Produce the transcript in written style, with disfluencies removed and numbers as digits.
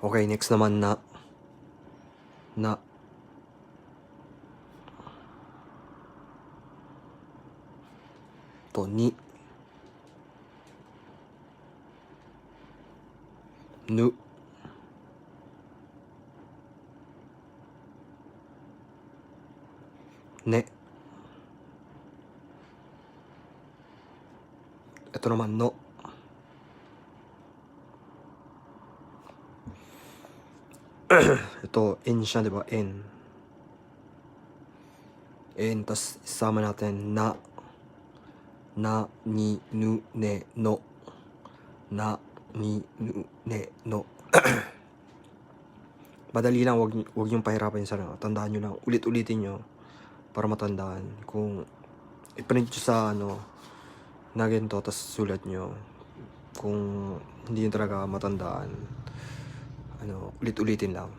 Okay, next naman na to ni nu ne. Ito naman no. Ito in siya, 'di ba? In, tas isama natin na ni nu ne no. Na ni nu ne no. Madali lang, wag yung pahirapan sa ano. Tandaan nyo lang, ulit-ulitin nyo para matandaan. Kung iprint nyo sa na ganito, tas sulat nyo. Kung hindi nyo talaga matandaan, ulit-ulitin lang.